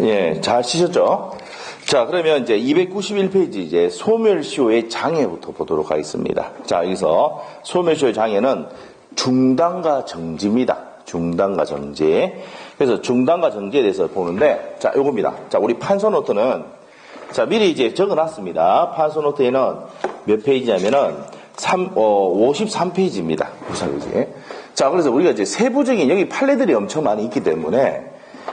예, 잘 치셨죠? 자, 그러면 이제 291페이지 이제 소멸시효의 장애부터 보도록 하겠습니다. 자, 여기서 소멸시효의 장애는 중단과 정지입니다. 중단과 정지. 그래서 중단과 정지에 대해서 보는데, 자, 요겁니다. 자, 우리 판서노트는, 자, 미리 이제 적어 놨습니다. 판서노트에는 몇 페이지냐면은, 53페이지입니다. 53페이지. 자, 그래서 우리가 이제 세부적인, 여기 판례들이 엄청 많이 있기 때문에,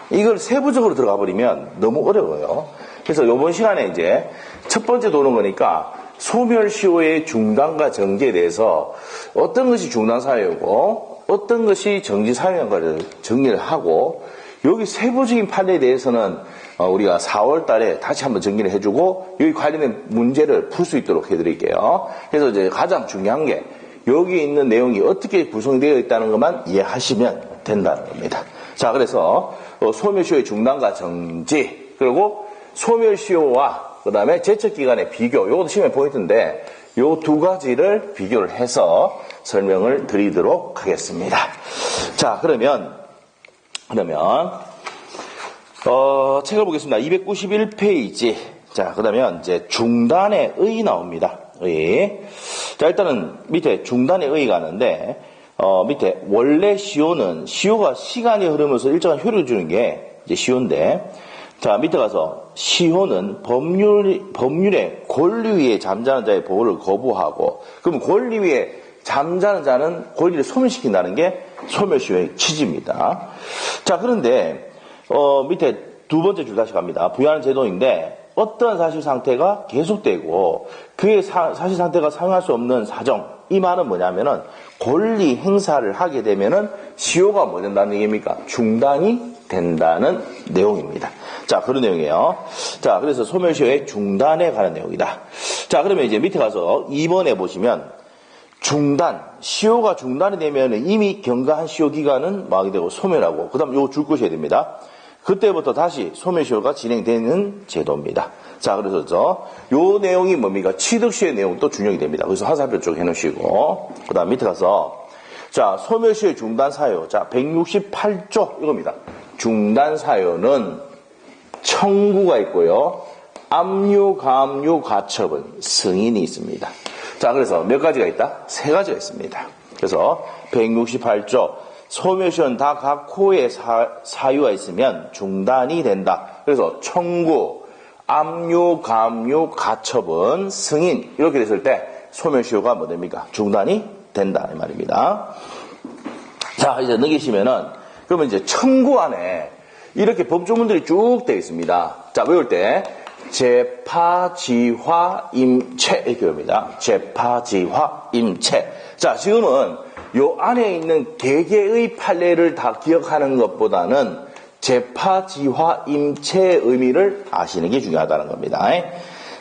이걸 세부적으로 들어가 버리면 너무 어려워요. 그래서 이번 시간에 이제 첫 번째 도는 거니까 소멸시효의 중단과 정지에 대해서 어떤 것이 중단사유고 어떤 것이 정지사유인가를 정리를 하고 여기 세부적인 판례에 대해서는 우리가 4월 달에 다시 한번 정리를 해주고 여기 관련된 문제를 풀 수 있도록 해드릴게요. 그래서 이제 가장 중요한 게 여기 있는 내용이 어떻게 구성되어 있다는 것만 이해하시면 된다는 겁니다. 자, 그래서 소멸시효의 중단과 정지, 그리고 소멸시효와 그 다음에 제척기간의 비교, 요것도 시험의 포인트인데 요 두 가지를 비교를 해서 설명을 드리도록 하겠습니다. 자, 그러면 책을 보겠습니다. 291페이지. 자, 그러면 이제 중단의 의 나옵니다. 의. 자, 일단은 밑에 중단의 의가 하는데 밑에 원래 시효가 시간이 흐르면서 일정한 효력을 주는 게 이제 시효인데, 자, 밑에 가서 시효는 법률의 권리 위에 잠자는 자의 보호를 거부하고, 그럼 권리 위에 잠자는 자는 권리를 소멸시킨다는 게 소멸시효의 취지입니다. 자, 그런데 밑에 두 번째 줄 다시 갑니다. 부여하는 제도인데 어떤 사실 상태가 계속되고 그의 사실 상태가 사용할 수 없는 사정, 이 말은 뭐냐면은 권리 행사를 하게 되면은 시효가 뭐 된다는 얘기입니까? 중단이 된다는 내용입니다. 자, 그런 내용이에요. 자, 그래서 소멸시효의 중단에 관한 내용이다. 자, 그러면 이제 밑에 가서 2번에 보시면 중단, 시효가 중단이 되면 이미 경과한 시효 기간은 막이 되고 소멸하고, 그 다음 요거 줄 것이어야 됩니다. 그때부터 다시 소멸시효가 진행되는 제도입니다. 자, 그래서 요 내용이 뭡니까? 취득시효의 내용도 준용이 됩니다. 그래서 화살표 쪽 해놓으시고, 그 다음 밑에 가서, 자, 소멸시효의 중단사유. 자, 168조 이겁니다. 중단사유는 청구가 있고요. 압류, 감류, 가처분, 승인이 있습니다. 자, 그래서 몇 가지가 있다? 세 가지가 있습니다. 그래서 168조, 소멸시효는 다 각 호의 사유가 있으면 중단이 된다. 그래서 청구, 압류, 감류, 가처분, 승인 이렇게 됐을 때 소멸시효가 뭐 됩니까? 중단이 된다 이 말입니다. 자, 이제 넘기시면은 그러면 이제 청구 안에 이렇게 법조문들이 쭉 되어 있습니다. 자, 외울 때 재파, 지화, 임체 이렇게 외웁니다. 재파, 지화, 임체. 자, 지금은 요 안에 있는 개개의 판례를 다 기억하는 것보다는 재파, 지화, 임체의 의미를 아시는 게 중요하다는 겁니다.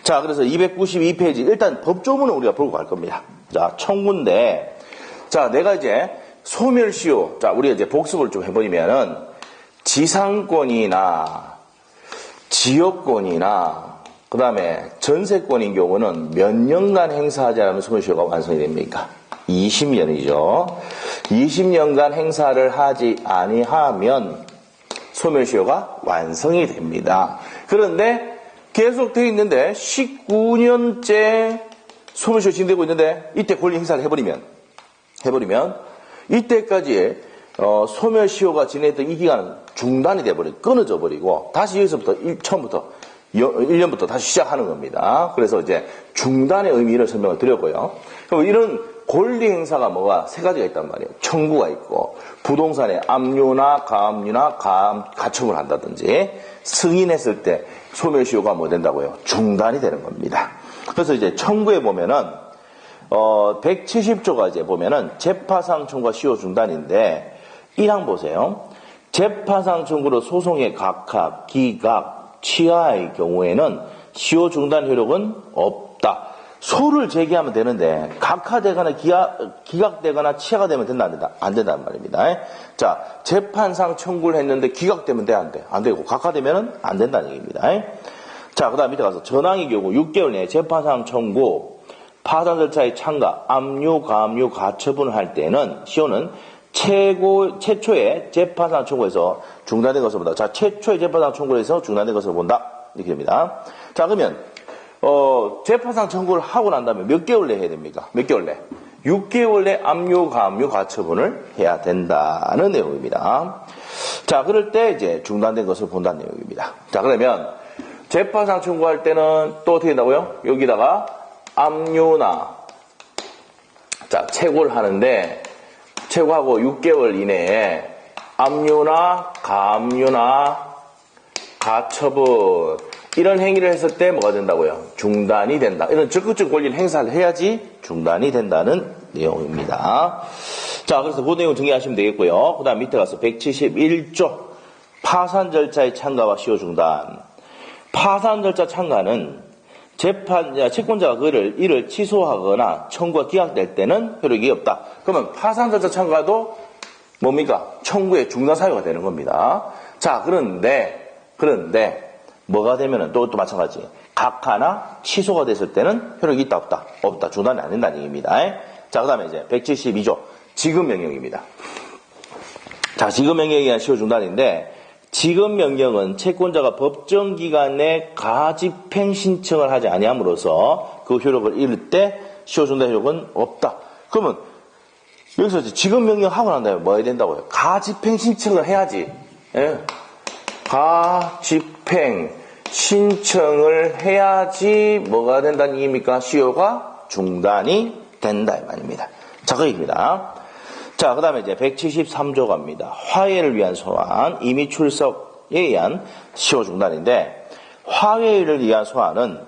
자, 그래서 292페이지 일단 법조문을 우리가 보고 갈 겁니다. 자, 청구인데, 자, 내가 이제 소멸시효, 자, 우리가 이제 복습을 좀 해버리면은 지상권이나 지역권이나 그 다음에 전세권인 경우는 몇 년간 행사하지 않으면 소멸시효가 완성이 됩니까? 20년이죠. 20년간 행사를 하지 아니하면 소멸시효가 완성이 됩니다. 그런데 계속 되어 있는데 19년째 소멸시효 진행되고 있는데 이때 권리 행사를 해버리면 이때까지의 소멸시효가 진행했던 이 기간은 중단이 돼버리고 끊어져 버리고 다시 여기서부터 처음부터 1년부터 다시 시작하는 겁니다. 그래서 이제 중단의 의미를 설명을 드렸고요. 그럼 이런 권리 행사가 뭐가 세 가지가 있단 말이에요. 청구가 있고 부동산에 압류나 가압류나 가처분을 한다든지 승인했을 때 소멸시효가 뭐 된다고요? 중단이 되는 겁니다. 그래서 이제 청구에 보면은 170조가 이제 보면은 재파상 청구와 시효 중단인데 1항 보세요. 재파상 청구로 소송의 각하, 기각, 취하의 경우에는 시효 중단 효력은 없다. 소를 제기하면 되는데 각하되거나 기각되거나 취하가 되면 된다 안 된다? 안 된다는 말입니다. 자, 재판상 청구를 했는데 기각되면 돼 안 돼? 안 되고 각하되면 안 된다는 얘기입니다. 자, 그 다음 밑에 가서 전항의 경우 6개월 내에 재판상 청구 파산 절차의 참가, 압류, 가압류, 가처분을 할 때는 시효는 최초의 재판상 청구에서 중단된 것을 본다. 자, 최초의 재판상 청구에서 중단된 것을 본다. 이렇게 됩니다. 자, 그러면, 재판상 청구를 하고 난 다음에 몇 개월 내에 해야 됩니까? 몇 개월 내? 6개월 내 압류, 가압류, 가처분을 해야 된다는 내용입니다. 자, 그럴 때 이제 중단된 것을 본다는 내용입니다. 자, 그러면 재판상 청구할 때는 또 어떻게 된다고요? 여기다가 압류나, 자, 채고를 하는데, 채고하고 6개월 이내에 압류나 가압류나 가처분 이런 행위를 했을 때 뭐가 된다고요? 중단이 된다. 이런 적극적 권리를 행사를 해야지 중단이 된다는 내용입니다. 자, 그래서 그 내용 정리하시면 되겠고요. 그 다음 밑에 가서 171조 파산 절차의 참가와 시효 중단. 파산 절차 참가는 채권자가 이를 취소하거나 청구가 기각될 때는 효력이 없다. 그러면 파산 절차 참가도 뭡니까? 청구의 중단 사유가 되는 겁니다. 자, 그런데 뭐가 되면은 또 마찬가지. 각하나 취소가 됐을 때는 효력이 있다 없다? 없다. 중단이 안 된다는 얘기입니다. 자, 그 다음에 이제 172조 지급명령입니다. 자, 지급명령에 의한 시효 중단인데 지급명령은 채권자가 법정 기간 내 가집행 신청을 하지 아니함으로써 그 효력을 잃을 때 시효 중단 효력은 없다. 그러면 여기서 지급명령 하고 난 다음에 뭐 해야 된다고요? 가집행 신청을 해야지. 예? 가집행 신청을 해야지 뭐가 된다는 얘기입니까? 시효가 중단이 된다 이 말입니다. 자, 그 얘기입니다. 자, 그 다음에 이제 173조 갑니다. 화해를 위한 소환, 임의 출석에 의한 시효 중단인데, 화해를 위한 소환은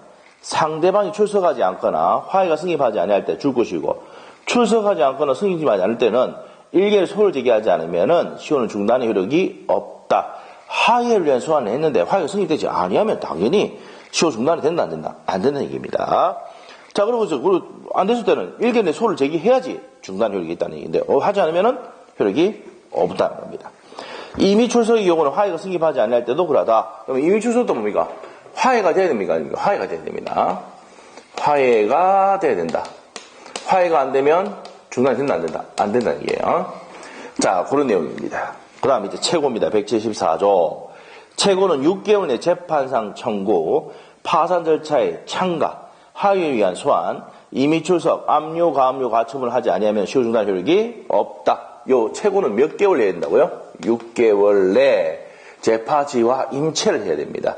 상대방이 출석하지 않거나 화해가 성립하지 아니할 때 줄 것이고, 출석하지 않거나 성립하지 않을 때는 일개의 소를 제기하지 않으면은 시효는 중단의 효력이 없다. 화해를 위한 소환을 했는데 화해가 성립되지 아니하면 당연히 시효 중단이 된다 안 된다? 안 된다는 얘기입니다. 자, 그리고 안 됐을 때는 일개 내 소를 제기해야지 중단 효력이 있다는 얘기인데 하지 않으면은 효력이 없다는 겁니다. 임의 출석의 경우는 화해가 성립하지 않을 때도 그러다. 그러면 임의 출석도 뭡니까? 화해가 돼야 됩니까? 화해가 돼야 됩니다. 화해가 돼야 된다. 화해가 안 되면 중단이 된다 안 된다? 안 된다는 얘기예요. 자, 그런 내용입니다. 그 다음 이제 채고입니다. 174조. 채고는 6개월 내 재판상 청구, 파산 절차의 참가, 화해에 의한 소환, 임의 출석, 압류, 가압류, 가처분을 하지 아니하면 시효 중단 효력이 없다. 요 채고는 몇 개월 내야 된다고요? 6개월 내 재파지와 임체를 해야 됩니다.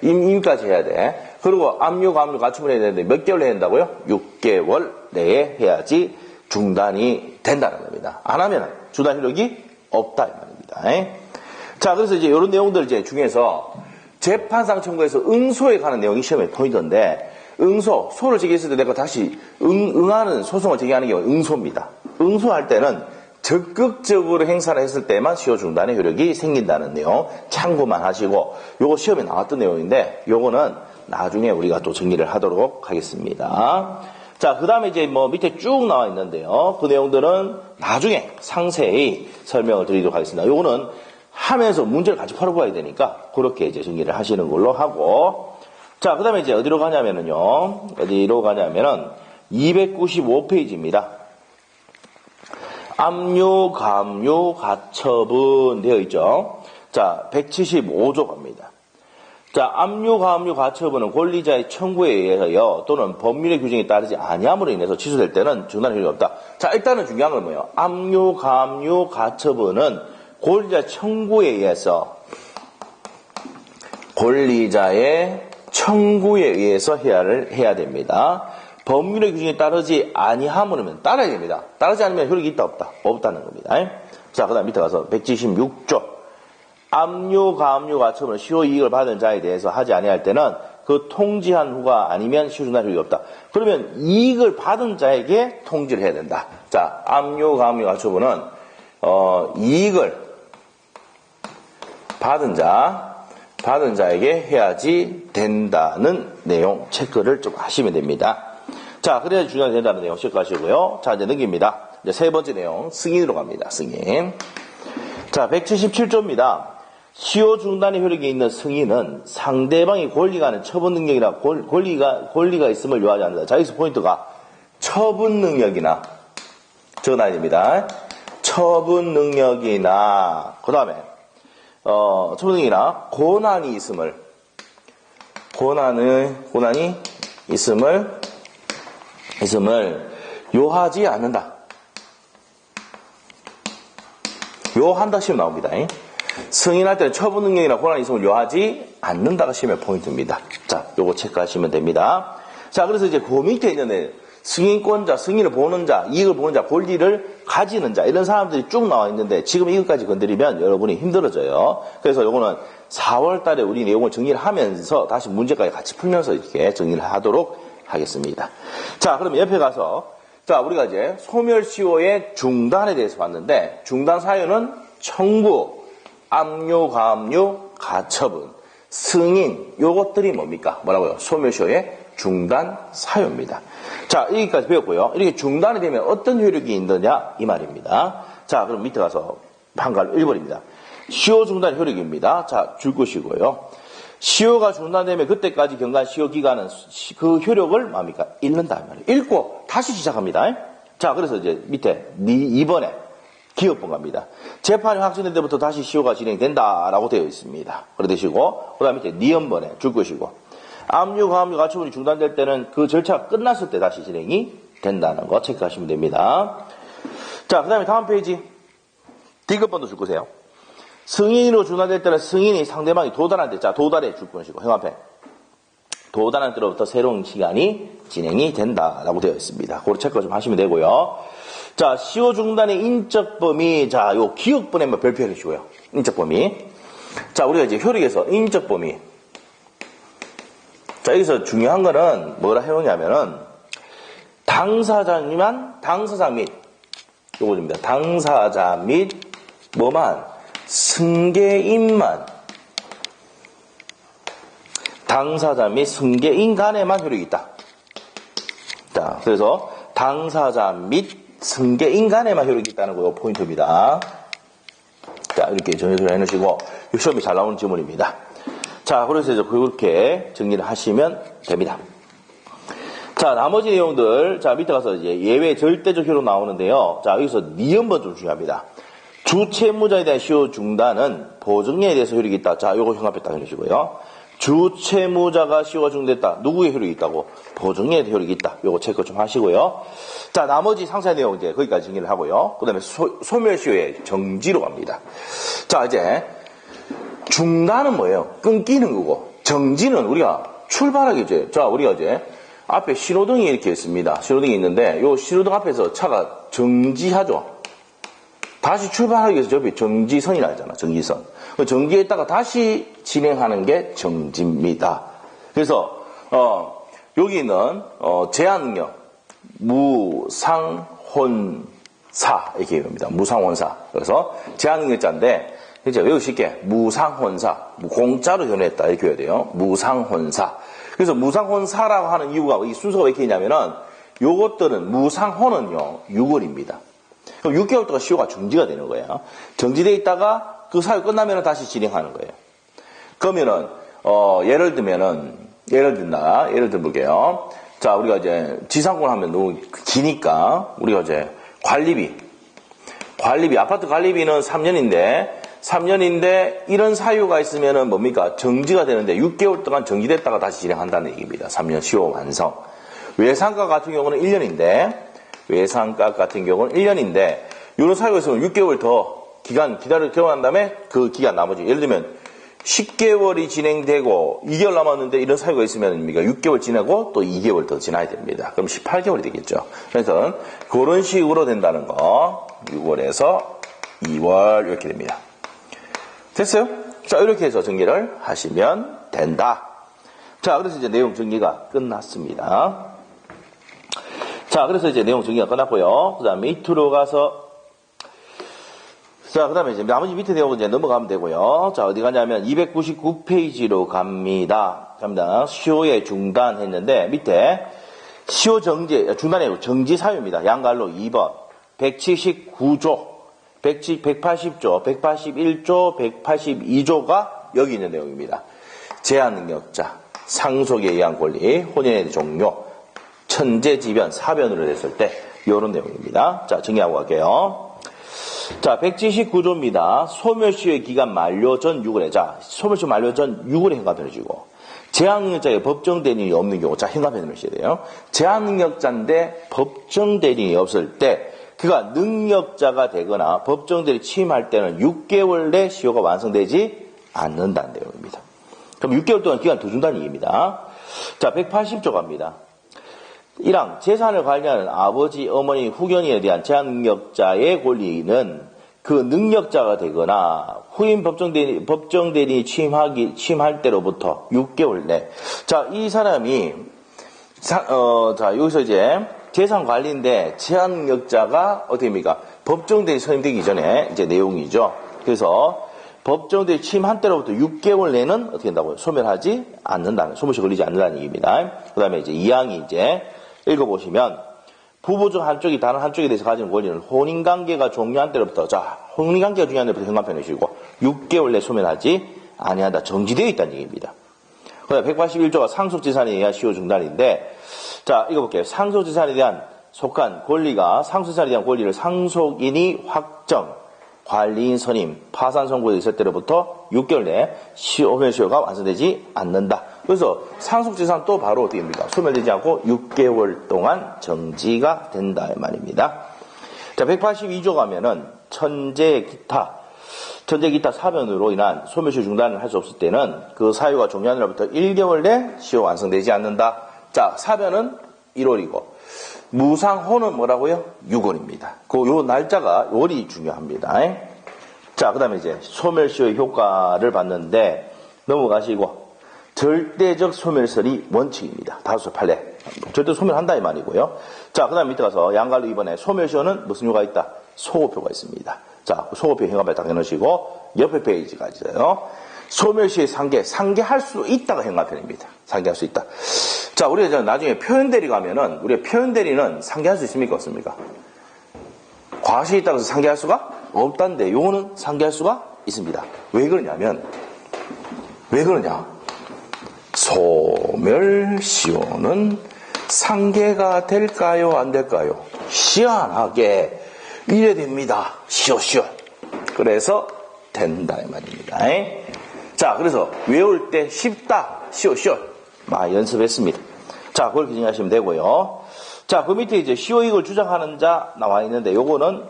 임까지 해야 돼. 그리고 압류, 가압류, 가처분을 해야 되는데 몇 개월 내야 된다고요? 6개월 내에 해야지 중단이 된다는 겁니다. 안 하면 중단 효력이 없다 이 말입니다. 자, 그래서 이제 이런 내용들 이제 중에서 재판상 청구에서 응소에 관한 내용이 시험에 포인트인데 소를 제기했을 때 내가 다시 응하는 소송을 제기하는 게 응소입니다. 응소할 때는 적극적으로 행사를 했을 때만 시효 중단의 효력이 생긴다는 내용 참고만 하시고 요거 시험에 나왔던 내용인데 요거는 나중에 우리가 또 정리를 하도록 하겠습니다. 자, 그 다음에 이제 밑에 쭉 나와 있는데요. 그 내용들은 나중에 상세히 설명을 드리도록 하겠습니다. 요거는 하면서 문제를 같이 풀어봐야 되니까 그렇게 이제 정리를 하시는 걸로 하고. 자, 그 다음에 이제 어디로 가냐면은 295페이지입니다. 압류, 가압류, 가처분 되어 있죠. 자, 175조 갑니다. 자, 압류, 가압류, 가처분은 권리자의 청구에 의해서요, 또는 법률의 규정에 따르지 아니함으로 인해서 취소될 때는 중단 효력이 없다. 자, 일단은 중요한 건 뭐예요? 압류, 가압류, 가처분은 권리자의 청구에 의해서, 권리자의 청구에 의해서 해야 됩니다. 법률의 규정에 따르지 아니함으로는 따라야 됩니다. 따르지 않으면 효력이 있다 없다? 없다는 겁니다. 자, 그 다음 밑에 가서 176조. 압류, 가압류, 가처분을 시효 이익을 받은 자에 대해서 하지 아니할 때는 그 통지한 후가 아니면 시효 중단 효력이 없다. 그러면 이익을 받은 자에게 통지를 해야 된다. 자, 압류, 가압류, 가처분은 이익을 받은 자에게 해야지 된다는 내용 체크를 좀 하시면 됩니다. 자, 그래야 중단이 된다는 내용 체크하시고요. 자, 이제 넘깁니다. 이제 세 번째 내용 승인으로 갑니다. 승인. 자, 177조입니다. 시효 중단의 효력이 있는 승인은 상대방이 권리가 하는 처분 능력이나 권리가 있음을 요하지 않는다. 자, 여기서 포인트가 처분 능력이나 적어놔야 됩니다. 처분 능력이나, 그 다음에, 처분 능력이나 고난이 있음을, 고난이 있음을 요하지 않는다. 요한다 시험 나옵니다. 승인할 때는 처분 능력이나 고난이 있음을 요하지 않는다가 시험의 포인트입니다. 자, 요거 체크하시면 됩니다. 자, 그래서 이제 그 밑에 있는 승인권자, 승인을 보는 자, 이익을 보는 자, 권리를 가지는 자, 이런 사람들이 쭉 나와 있는데 지금 이것까지 건드리면 여러분이 힘들어져요. 그래서 요거는 4월 달에 우리 내용을 정리를 하면서 다시 문제까지 같이 풀면서 이렇게 정리를 하도록 하겠습니다. 자, 그러면 옆에 가서, 자, 우리가 이제 소멸시효의 중단에 대해서 봤는데, 중단 사유는 청구, 압류, 가압류, 가처분, 승인, 요것들이 뭡니까? 뭐라고요? 소멸시효의 중단 사유입니다. 자, 여기까지 배웠고요. 이렇게 중단이 되면 어떤 효력이 있느냐? 이 말입니다. 자, 그럼 밑에 가서 한가로 1번입니다. 시효 중단 효력입니다. 자, 줄 것이고요. 시효가 중단되면 그때까지 경과한 시효 기간은 그 효력을 뭡니까? 잃는다. 읽고 다시 시작합니다. 자, 그래서 이제 밑에 2번에 기업번 갑니다. 재판이 확정된 때부터 다시 시효가 진행된다라고 되어 있습니다. 그래 되시고, 그 다음에 밑에 니은번에 줄 것이고, 압류, 가압류, 가처분이 중단될 때는 그 절차가 끝났을 때 다시 진행이 된다는 거 체크하시면 됩니다. 자, 그 다음에 다음 페이지. D급번도 줄 거세요. 승인으로 중단될 때는 승인이 상대방이 도달한 때, 자, 도달해 줄 것이고, 형앞에. 도달한 때로부터 새로운 시간이 진행이 된다라고 되어 있습니다. 그걸 체크 좀 하시면 되고요. 자, 시효 중단의 인적 범위, 자, 요 기억번에 한번 별표해 주시고요. 인적 범위. 자, 우리가 이제 효력에서 인적 범위. 자, 여기서 중요한 거는 뭐라 해놓냐면은, 당사자 및, 요거입니다. 당사자 및, 승계인만, 당사자 및 승계인 간에만 효력이 있다. 자, 그래서 당사자 및 승계인 간에만 효력이 있다는 거 포인트입니다. 자, 이렇게 정리를 해놓으시고, 시험이 잘 나오는 지문입니다. 자, 그래서 이제 그렇게 정리를 하시면 됩니다. 자, 나머지 내용들, 자, 밑에 가서 이제 예외 절대적 효력 나오는데요. 자, 여기서 니은번 좀 중요합니다. 주채무자에 대한 시효 중단은 보증인에 대해서 효력이 있다. 자, 요거 형합에 딱 해주시고요. 주채무자가 시효가 중단됐다. 누구의 효력이 있다고? 보증인에 대한 효력이 있다. 요거 체크 좀 하시고요. 자, 나머지 상세 내용 이제 거기까지 정리를 하고요. 그 다음에 소멸시효의 정지로 갑니다. 자, 이제 중단은 뭐예요? 끊기는 거고, 정지는 우리가 출발하기 이제, 자, 우리가 이제 앞에 신호등이 이렇게 있습니다. 신호등이 있는데, 요 신호등 앞에서 차가 정지하죠. 다시 출발하기 위해서 옆에 정지선이라 하잖아, 정지선. 정지했다가 다시 진행하는 게 정지입니다. 그래서, 여기 있는, 제한 능력, 무상혼사, 이렇게 얘기합니다. 무상혼사. 그래서 제한 능력자인데, 이제 외우기 쉽게, 무상혼사, 공짜로 변했다, 이렇게 해야 돼요. 무상혼사. 그래서 무상혼사라고 하는 이유가, 이 순서가 왜 이렇게 있냐면은, 요것들은, 무상혼은요, 6월입니다. 그럼 6개월 동안 시효가 정지가 되는 거예요. 정지되어 있다가 그 사유 끝나면 다시 진행하는 거예요. 그러면은, 예를 들어볼게요. 자, 우리가 이제 지상권 하면 너무 기니까, 우리가 이제 관리비, 아파트 관리비는 3년인데, 이런 사유가 있으면은 뭡니까? 정지가 되는데 6개월 동안 정지됐다가 다시 진행한다는 얘기입니다. 3년 시효 완성. 외상가 같은 경우는 1년인데, 이런 사유가 있으면 6개월 더 기간 들어간 다음에 그 기간 나머지, 예를 들면 10개월이 진행되고 2개월 남았는데 이런 사유가 있으면 6개월 지나고 또 2개월 더 지나야 됩니다. 그럼 18개월이 되겠죠. 그래서 그런 식으로 된다는 거, 6월에서 2월 이렇게 됩니다. 됐어요? 자, 이렇게 해서 정리를 하시면 된다. 자, 그래서 이제 내용 정리가 끝났습니다. 자, 그래서 이제 내용 정리가 끝났고요. 그 다음에 밑으로 가서, 자, 그 다음에 이제 나머지 밑에 내용은 이제 넘어가면 되고요. 자, 어디 가냐면 299페이지로 갑니다. 시효의 중단했는데, 밑에 시효 중단의 정지 사유입니다. 양갈로 2번, 179조, 180조, 181조, 182조가 여기 있는 내용입니다. 제한 능력자, 상속에 의한 권리, 혼인의 종료, 천재지변, 사변으로 됐을 때 이런 내용입니다. 자, 정리하고 갈게요. 자, 179조입니다. 소멸시효의 기간 만료 전 6월에. 자, 소멸시효 만료 전 6월에 현관편해주고. 제한능력자의 법정 대리인이 없는 경우. 자, 현관편을 쓰셔야 돼요. 제한능력자인데 법정 대리인이 없을 때, 그가 능력자가 되거나 법정 대리인 취임할 때는 6개월 내 시효가 완성되지 않는다는 내용입니다. 그럼 6개월 동안 기간 더 준다는 얘기입니다. 자, 180조 갑니다. 1항 재산을 관리하는 아버지, 어머니, 후견인에 대한 제한능력자의 권리는 그 능력자가 되거나 후임 법정 대리인이 취임할 때로부터 6개월 내. 자, 이 사람이 자, 여기서 이제 재산 관리인데 제한능력자가 어떻게 됩니까? 법정 대리인 선임되기 전에 이제 내용이죠. 그래서 법정 대리인 취임한 때로부터 6개월 내는 어떻게 된다고요? 소멸하지 않는다는, 소멸시 걸리지 않는다는 얘기입니다. 그 다음에 이제 2항이 이제 읽어보시면, 부부 중 한쪽이 다른 한쪽에 대해서 가지는 권리는 혼인관계가 종료한 때로부터, 자, 혼인관계가 중요한 때부터 현관편이시고, 6개월 내 소멸하지 아니한다. 정지되어 있다는 얘기입니다. 그 다음에 181조가 상속재산에 의한 시효 중단인데, 자, 읽어볼게요. 상속재산에 대한 속한 권리가, 상속재산에 대한 권리를 상속인이 확정, 관리인 선임, 파산 선고에 있을 때로부터 6개월 내 소멸시효가 완성되지 않는다. 그래서 상속재산 또 바로 어떻게 됩니까? 소멸되지 않고 6개월 동안 정지가 된다 이 말입니다. 자, 182조 가면은 천재 기타 사변으로 인한 소멸시효 중단을 할 수 없을 때는 그 사유가 종료한 날부터 1개월 내 시효 완성되지 않는다. 자, 사변은 1월이고 무상호는 뭐라고요? 6월입니다. 요 날짜가 월이 중요합니다. 자, 그 다음에 이제 소멸시효의 효과를 봤는데 넘어가시고 절대적 소멸설이 원칙입니다. 다수 판례. 절대 소멸한다 이 말이고요. 자, 그 다음 밑에 가서 양갈로 이번에 소멸시효는 무슨 효가 있다? 소호표가 있습니다. 자, 소호표 현관에 딱 해놓으시고 옆에 페이지가 있어요. 소멸시효의 상계할 수 있다가 현관편입니다. 상계할 수 있다. 자, 우리가 나중에 표현대리 가면은, 우리가 표현대리는 상계할 수 있습니까? 없습니까? 과실이 있다고 해서 상계할 수가 없다는데, 요거는 상계할 수가 있습니다. 왜 그러냐? 소멸시효는 상계가 될까요? 안 될까요? 희한하게, 이래 됩니다. 시효. 그래서 된다, 이 말입니다. 자, 그래서 외울 때 쉽다, 시효. 연습했습니다. 자, 그걸 기억하시면 되고요. 자, 그 밑에 이제 시효이익을 주장하는 자 나와 있는데, 요거는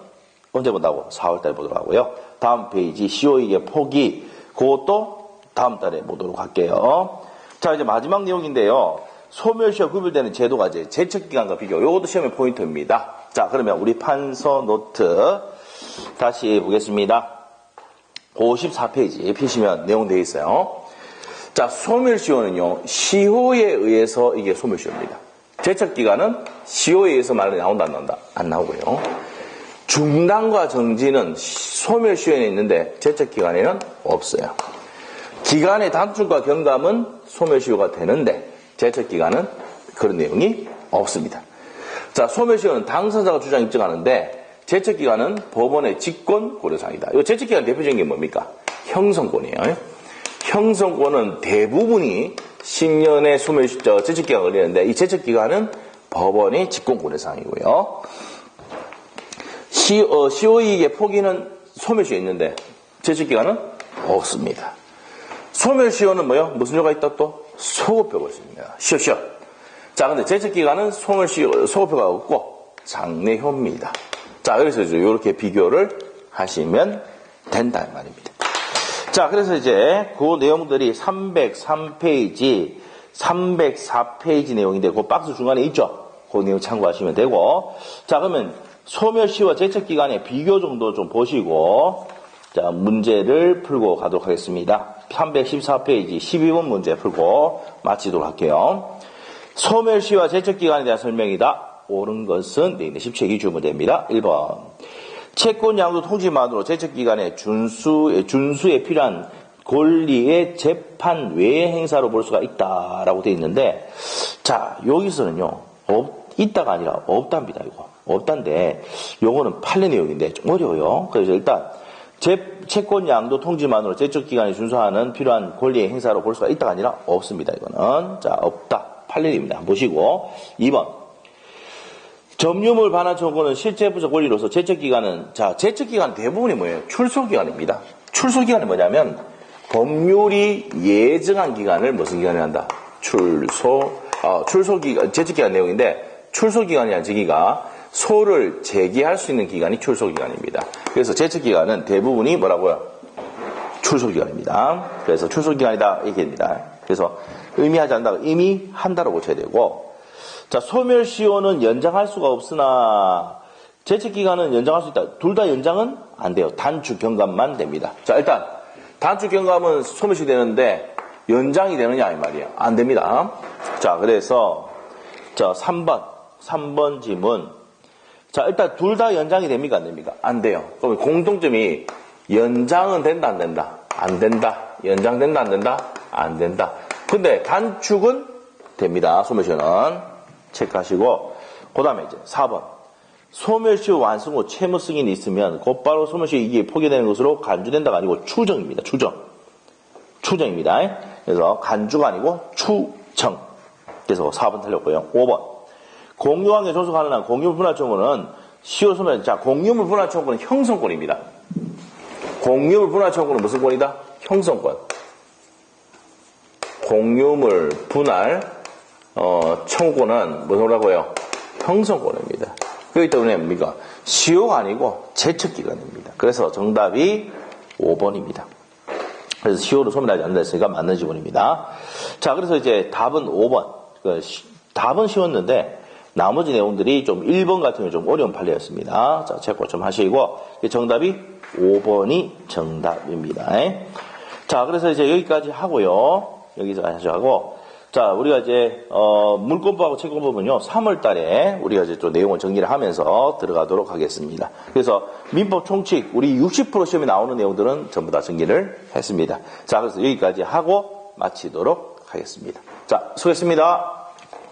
언제 본다고? 4월달에 보도록 하고요. 다음 페이지 시효이익의 포기, 그것도 다음 달에 보도록 할게요. 자, 이제 마지막 내용인데요. 소멸시효 구별되는 제도가 이제 제척기간과 비교. 요것도 시험의 포인트입니다. 자, 그러면 우리 판서 노트 다시 보겠습니다. 54페이지 피시면 내용 되어 있어요. 자, 소멸시효는요, 시효에 의해서 이게 소멸시효입니다. 제척기간은 시효에 의해서 말이 나온다, 안 나온다? 안 나오고요. 중단과 정지는 소멸시효에는 있는데 제척기간에는 없어요. 기간의 단축과 경감은 소멸시효가 되는데 제척기간은 그런 내용이 없습니다. 자, 소멸시효는 당사자가 주장 입증하는데 제척기간은 법원의 직권 고려사항이다. 이 제척기간 대표적인 게 뭡니까? 형성권이에요. 형성권은 대부분이 10년의 제척기간이 걸리는데 이 제척기간은 법원이 직권고려사항이고요. 시효이익의 포기는 소멸시효에 있는데 제척기간은 없습니다. 소멸시효는 뭐요? 무슨 효가 있다 또? 소급표가 있습니다. 시효. 자, 근데 제척기간은 소급표가 없고 장래효입니다. 자, 그래서 이렇게 비교를 하시면 된다 이 말입니다. 자, 그래서 이제 그 내용들이 303페이지, 304페이지 내용인데 그 박스 중간에 있죠? 그 내용 참고하시면 되고. 자, 그러면 소멸시효와 제척기간의 비교 정도 좀 보시고, 자, 문제를 풀고 가도록 하겠습니다. 314페이지 12번 문제 풀고 마치도록 할게요. 소멸시효와 제척기간에 대한 설명이다. 옳은 것은 17기 주문제입니다. 1번. 채권 양도 통지만으로 제척기간의 준수에 필요한 권리의 재판 외의 행사로 볼 수가 있다라고 되어 있는데, 자, 여기서는요, 있다가 아니라 없답니다, 이거. 없단데, 요거는 판례 내용인데 좀 어려워요. 그래서 일단, 채권 양도 통지만으로 제척기간에 준수하는 필요한 권리의 행사로 볼 수가 있다가 아니라 없습니다, 이거는. 자, 없다. 판례입니다. 보시고. 2번. 점유물 반환 청구는 실제 부적 권리로서 제척기간은, 자, 제척기간 대부분이 뭐예요? 출소기간입니다. 출소기간이 뭐냐면, 법률이 예정한 기간을 무슨 기간을 한다? 출소기간, 제척기간 내용인데, 출소기간이란 저기가 소를 제기할 수 있는 기간이 출소기간입니다. 그래서 제척기간은 대부분이 뭐라고요? 출소기간입니다. 그래서 출소기간이다, 이렇게 됩니다. 그래서 의미하지 않는다, 의미한다로 고쳐야 되고, 자, 소멸시효는 연장할 수가 없으나, 제척기간은 연장할 수 있다. 둘 다 연장은 안 돼요. 단축 경감만 됩니다. 자, 일단, 단축 경감은 소멸시 되는데, 연장이 되느냐, 이 말이에요. 안 됩니다. 자, 그래서, 자, 3번 지문. 자, 일단 둘 다 연장이 됩니까, 안 됩니까? 안 돼요. 그럼 공통점이, 연장은 된다, 안 된다? 안 된다. 연장된다, 안 된다? 안 된다. 근데 단축은 됩니다. 소멸시효는. 체크하시고, 그 다음에 이제 4번. 소멸시효 완성 후 채무 승인이 있으면 곧바로 소멸시효 이익이 포기되는 것으로 간주된다가 아니고 추정입니다. 추정입니다. 그래서 간주가 아니고 추정. 그래서 4번 틀렸고요. 5번. 공유관계 존속하는 한 공유물 분할 청구는 시효 소멸. 자, 공유물 분할 청구는 형성권입니다. 공유물 분할 청구는 무슨 권이다? 형성권. 공유물 분할 청구는 뭐라고요? 형성권입니다. 그렇기 때문에 뭡니까? 시효가 아니고 제척기간입니다. 그래서 정답이 5번입니다. 그래서 시효로 소멸하지 않는다 했으니까 맞는 지문입니다. 자, 그래서 이제 답은 5번. 답은 쉬웠는데 나머지 내용들이 좀 1번 같은 경우 좀 어려운 판례였습니다. 자, 체크 좀 하시고 정답이 5번이 정답입니다. 자, 그래서 이제 여기까지 하고요. 여기서 하고 자, 우리가 이제 물권법하고 채권법은요 3월 달에 우리가 이제 또 내용을 정리를 하면서 들어가도록 하겠습니다. 그래서 민법 총칙 우리 60% 시험에 나오는 내용들은 전부 다 정리를 했습니다. 자, 그래서 여기까지 하고 마치도록 하겠습니다. 자, 수고했습니다.